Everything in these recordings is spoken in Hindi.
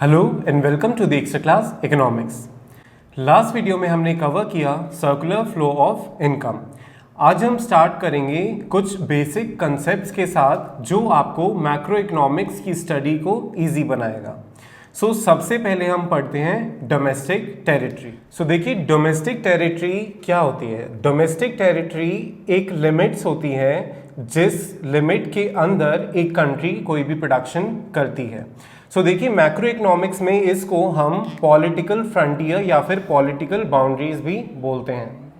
Hello and welcome to the extra class economics. Last video में हमने कवर किया सर्कुलर फ्लो ऑफ इनकम। आज हम स्टार्ट करेंगे कुछ बेसिक कंसेप्ट्स के साथ जो आपको मैक्रो इकोनॉमिक्स की स्टडी को इजी बनाएगा। सबसे पहले हम पढ़ते हैं डोमेस्टिक टेरिटरी। देखिए डोमेस्टिक टेरिटरी क्या होती है। डोमेस्टिक टेरिटरी एक लिमिट्स होती है जिस लिमिट के अंदर एक कंट्री कोई भी प्रोडक्शन करती है। देखिए मैक्रो इकोनॉमिक्स में इसको हम पॉलिटिकल फ्रंटियर या फिर पॉलिटिकल बाउंड्रीज भी बोलते हैं।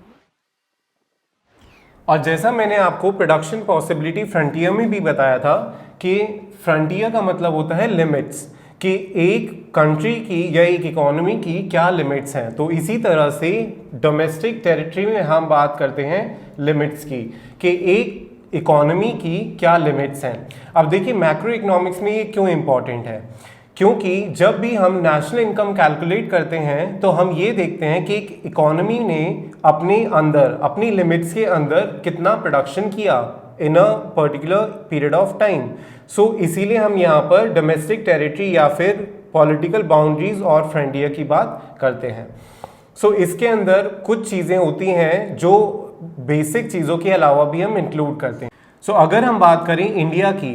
और जैसा मैंने आपको प्रोडक्शन पॉसिबिलिटी फ्रंटियर में भी बताया था कि फ्रंटियर का मतलब होता है लिमिट्स, कि एक कंट्री की या एक इकोनॉमी की क्या लिमिट्स हैं। तो इसी तरह से डोमेस्टिक टेरिटरी में हम बात करते हैं लिमिट्स की, कि एक इकोनॉमी की क्या लिमिट्स हैं। अब देखिए मैक्रो इकोनॉमिक्स में ये क्यों इंपॉर्टेंट है, क्योंकि जब भी हम नेशनल इनकम कैलकुलेट करते हैं तो हम ये देखते हैं कि एक इकोनॉमी ने अपने अंदर अपनी लिमिट्स के अंदर कितना प्रोडक्शन किया in a particular period of time. इसीलिए हम यहाँ पर डोमेस्टिक टेरिटरी या फिर पॉलिटिकल बाउंड्रीज और फ्रंटियर की बात करते हैं। इसके अंदर कुछ चीज़ें होती हैं जो बेसिक चीज़ों के अलावा भी हम इंक्लूड करते हैं। अगर हम बात करें इंडिया की,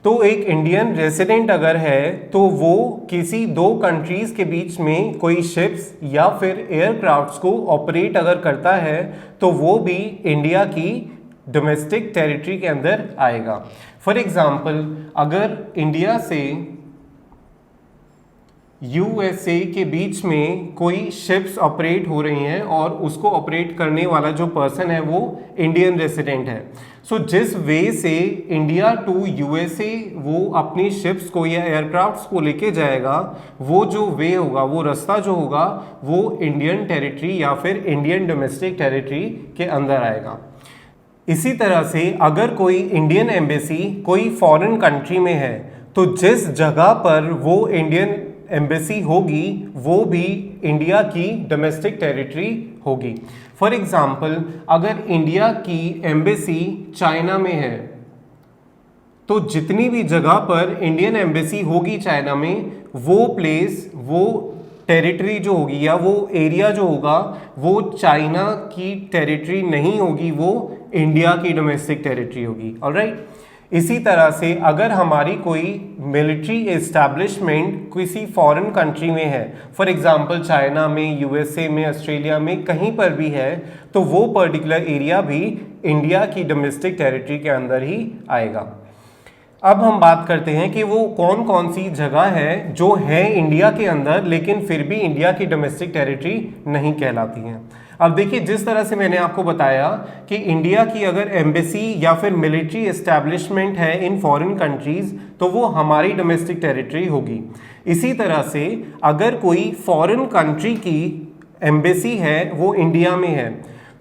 तो एक इंडियन रेसिडेंट अगर है तो वो किसी दो कंट्रीज के बीच में कोई शिप्स या फिर एयरक्राफ्ट्स को ऑपरेट अगर करता है तो वो भी इंडिया की डोमेस्टिक टेरिटरी के अंदर आएगा। फॉर एग्जाम्पल अगर इंडिया से यूएसए के बीच में कोई शिप्स ऑपरेट हो रही हैं और उसको ऑपरेट करने वाला जो पर्सन है वो इंडियन रेसिडेंट है, जिस वे से इंडिया टू यूएसए वो अपनी शिप्स को या एयरक्राफ्ट्स को लेके जाएगा, वो जो वे होगा, वो रास्ता जो होगा, वो इंडियन टेरिटरी या फिर इंडियन डोमेस्टिक टेरिटरी के अंदर आएगा। इसी तरह से अगर कोई इंडियन एम्बेसी कोई फॉरेन कंट्री में है तो जिस जगह पर वो इंडियन एम्बेसी होगी वो भी इंडिया की डोमेस्टिक टेरिटरी होगी। फॉर एग्जाम्पल अगर इंडिया की एम्बेसी चाइना में है तो जितनी भी जगह पर इंडियन एम्बेसी होगी चाइना में, वो प्लेस, वो टेरिटरी जो होगी या वो एरिया जो होगा वो चाइना की टेरिटरी नहीं होगी, वो इंडिया की डोमेस्टिक टेरिटरी होगी। ऑलराइट। इसी तरह से अगर हमारी कोई मिलिट्री एस्टैब्लिशमेंट किसी फॉरेन कंट्री में है, फॉर एग्जांपल चाइना में, यूएसए में, ऑस्ट्रेलिया में, कहीं पर भी है, तो वो पर्टिकुलर एरिया भी इंडिया की डोमेस्टिक टेरिटरी के अंदर ही आएगा। अब हम बात करते हैं कि वो कौन कौन सी जगह है जो है इंडिया के अंदर लेकिन फिर भी इंडिया की डोमेस्टिक टेरिटरी नहीं कहलाती हैं। अब देखिए जिस तरह से मैंने आपको बताया कि इंडिया की अगर एम्बेसी या फिर मिलिट्री एस्टैब्लिशमेंट है इन फॉरेन कंट्रीज तो वो हमारी डोमेस्टिक टेरिटरी होगी। इसी तरह से अगर कोई फॉरेन कंट्री की एम्बेसी है वो इंडिया में है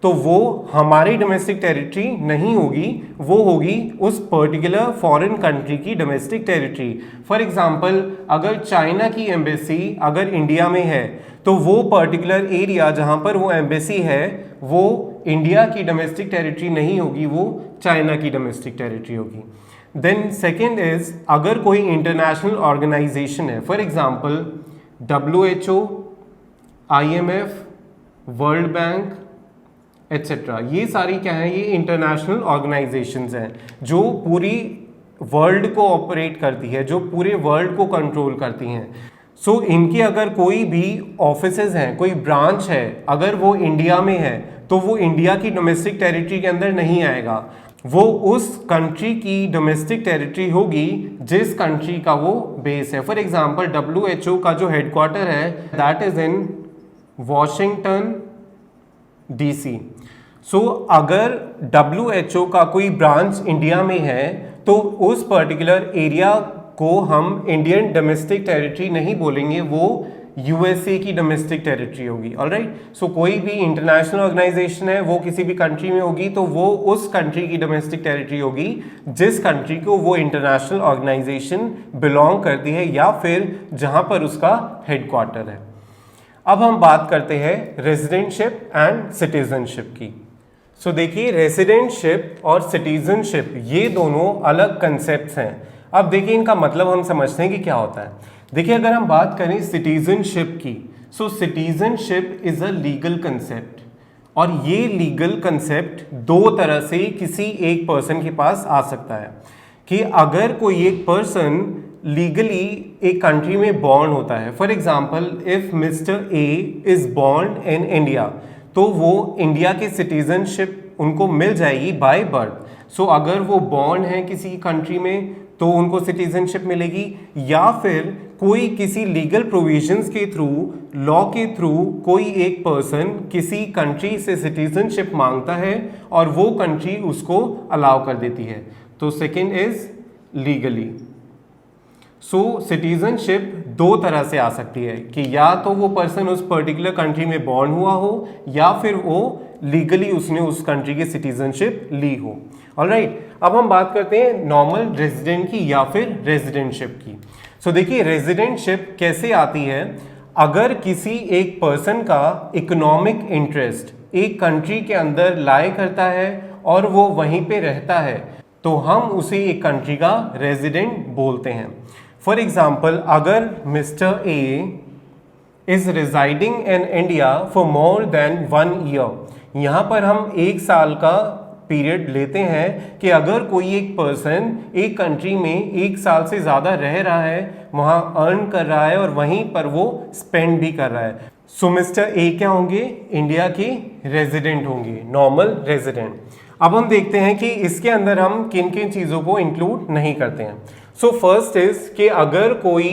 तो वो हमारी डोमेस्टिक टेरिटरी नहीं होगी, वो होगी उस पर्टिकुलर फॉरेन कंट्री की डोमेस्टिक टेरिटरी। फॉर एग्जांपल अगर चाइना की एम्बेसी अगर इंडिया में है तो वो पर्टिकुलर एरिया जहाँ पर वो एम्बेसी है वो इंडिया की डोमेस्टिक टेरिटरी नहीं होगी, वो चाइना की डोमेस्टिक टेरिटरी होगी। देन सेकेंड इज अगर कोई इंटरनेशनल ऑर्गेनाइजेशन है, for example WHO, IMF, world bank etcetera, ये सारी क्या है, ये इंटरनेशनल ऑर्गेनाइजेशंस हैं जो पूरी वर्ल्ड को ऑपरेट करती है, जो पूरे वर्ल्ड को कंट्रोल करती हैं। इनकी अगर कोई भी ऑफिसेज हैं, कोई ब्रांच है, अगर वो इंडिया में है तो वो इंडिया की डोमेस्टिक टेरिटरी के अंदर नहीं आएगा, वो उस कंट्री की डोमेस्टिक टेरिटरी होगी जिस कंट्री का वो बेस है। फॉर एग्जांपल WHO का जो हेडक्वार्टर है that is in Washington DC। अगर WHO का कोई ब्रांच इंडिया में है तो उस पर्टिकुलर एरिया को हम इंडियन डोमेस्टिक टेरिटरी नहीं बोलेंगे, वो यूएसए की डोमेस्टिक टेरिटरी होगी। ऑलराइट। कोई भी इंटरनेशनल ऑर्गेनाइजेशन है वो किसी भी कंट्री में होगी तो वो उस कंट्री की डोमेस्टिक टेरिटरी होगी जिस कंट्री को वो इंटरनेशनल ऑर्गेनाइजेशन बिलोंग करती है या फिर जहां पर उसका हेडक्वार्टर है। अब हम बात करते हैं रेजिडेंटशिप एंड सिटीजनशिप की। देखिए रेजिडेंटशिप और सिटीजनशिप ये दोनों अलग कंसेप्ट्स हैं। अब देखिए इनका मतलब हम समझते हैं कि क्या होता है। देखिए अगर हम बात करें सिटीजनशिप की, so citizenship is a legal concept, और ये लीगल कंसेप्ट दो तरह से किसी एक पर्सन के पास आ सकता है कि अगर कोई एक पर्सन लीगली एक कंट्री में बॉर्न होता है, for example if mister A is born in India, तो वो इंडिया की सिटीजनशिप उनको मिल जाएगी बाय बर्थ। सो अगर वो बॉर्न है किसी कंट्री में तो उनको सिटीजनशिप मिलेगी, या फिर कोई किसी लीगल प्रोविजंस के थ्रू, लॉ के थ्रू कोई एक पर्सन किसी कंट्री से सिटीजनशिप मांगता है और वो कंट्री उसको अलाउ कर देती है, तो second is legally. So citizenship दो तरह से आ सकती है कि या तो वो पर्सन उस पर्टिकुलर कंट्री में बॉर्न हुआ हो या फिर वो लीगली उसने उस कंट्री की सिटीजनशिप ली हो। ऑलराइट, अब हम बात करते हैं नॉर्मल रेजिडेंट की या फिर रेजिडेंटशिप की। सो देखिए रेजिडेंटशिप कैसे आती है, अगर किसी एक पर्सन का इकोनॉमिक इंटरेस्ट एक कंट्री के अंदर लाई करता है और वो वहीं पे रहता है तो हम उसे एक कंट्री का रेजिडेंट बोलते हैं। फॉर एग्जाम्पल अगर mister A is residing in India for more than 1 year, यहाँ पर हम एक साल का पीरियड लेते हैं कि अगर कोई एक पर्सन एक कंट्री में एक साल से ज़्यादा रह रहा है, वहाँ अर्न कर रहा है और वहीं पर वो स्पेंड भी कर रहा है, सो मिस्टर ए क्या होंगे, इंडिया के रेजिडेंट होंगे, नॉर्मल रेजिडेंट। अब हम देखते हैं कि इसके अंदर हम किन किन चीज़ों को इंक्लूड नहीं करते हैं। सो फर्स्ट इज कि अगर कोई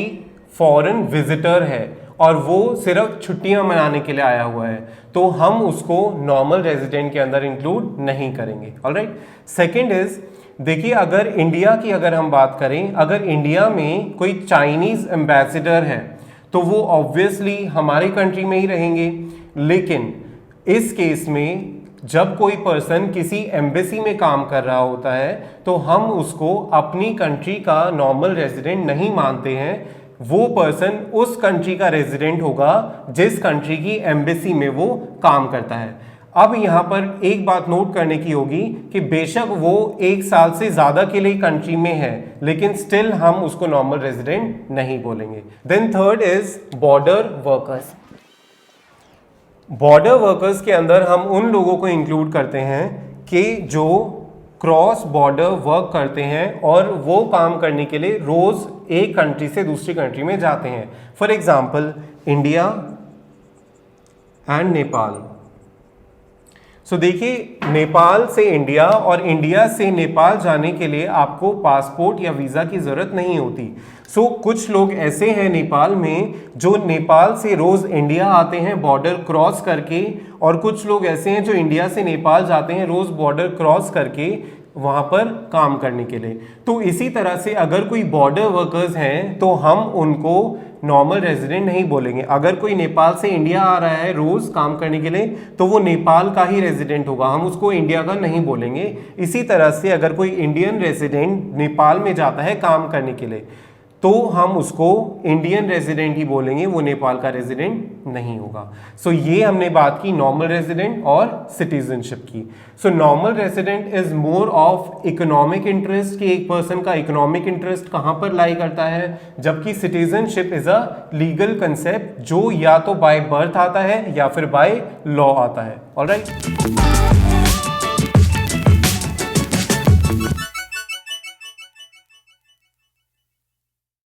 फॉरेन विजिटर है और वो सिर्फ छुट्टियां मनाने के लिए आया हुआ है तो हम उसको नॉर्मल रेजिडेंट के अंदर इंक्लूड नहीं करेंगे। ऑलराइट, सेकंड इज देखिए अगर इंडिया की अगर हम बात करें, अगर इंडिया में कोई चाइनीज एम्बेसडर है तो वो ऑब्वियसली हमारी कंट्री में ही रहेंगे, लेकिन इस केस में जब कोई पर्सन किसी एम्बेसी में काम कर रहा होता है तो हम उसको अपनी कंट्री का नॉर्मल रेजिडेंट नहीं मानते हैं, वो पर्सन उस कंट्री का रेजिडेंट होगा जिस कंट्री की एम्बेसी में वो काम करता है। अब यहाँ पर एक बात नोट करने की होगी कि बेशक वो एक साल से ज़्यादा के लिए कंट्री में है लेकिन स्टिल हम उसको नॉर्मल रेजिडेंट नहीं बोलेंगे। Then third is border workers. Border workers के अंदर हम उन लोगों को इंक्लूड करते हैं कि जो क्रॉस बॉर्डर वर्क करते हैं और वो काम करने के लिए रोज़ एक कंट्री से दूसरी कंट्री में जाते हैं। For example India and Nepal. So देखिए नेपाल से इंडिया और इंडिया से नेपाल जाने के लिए आपको पासपोर्ट या वीज़ा की ज़रूरत नहीं होती। सो कुछ लोग ऐसे हैं नेपाल में जो नेपाल से रोज़ इंडिया आते हैं बॉर्डर क्रॉस करके, और कुछ लोग ऐसे हैं जो इंडिया से नेपाल जाते हैं रोज़ बॉर्डर क्रॉस करके वहाँ पर काम करने के लिए। तो इसी तरह से अगर कोई बॉर्डर वर्कर्स हैं तो हम उनको नॉर्मल रेजिडेंट नहीं बोलेंगे। अगर कोई नेपाल से इंडिया आ रहा है रोज़ काम करने के लिए तो वो नेपाल का ही रेजिडेंट होगा, हम उसको इंडिया का नहीं बोलेंगे। इसी तरह से अगर कोई इंडियन रेजिडेंट नेपाल में जाता है काम करने के लिए तो हम उसको इंडियन रेजिडेंट ही बोलेंगे, वो नेपाल का रेजिडेंट नहीं होगा। सो ये हमने बात की नॉर्मल रेजिडेंट और सिटीजनशिप की। So normal resident is more of economic interest कि एक पर्सन का इकोनॉमिक इंटरेस्ट कहाँ पर लाई करता है, जबकि citizenship is a legal concept जो या तो बाय बर्थ आता है या फिर बाय लॉ आता है। ऑलराइट।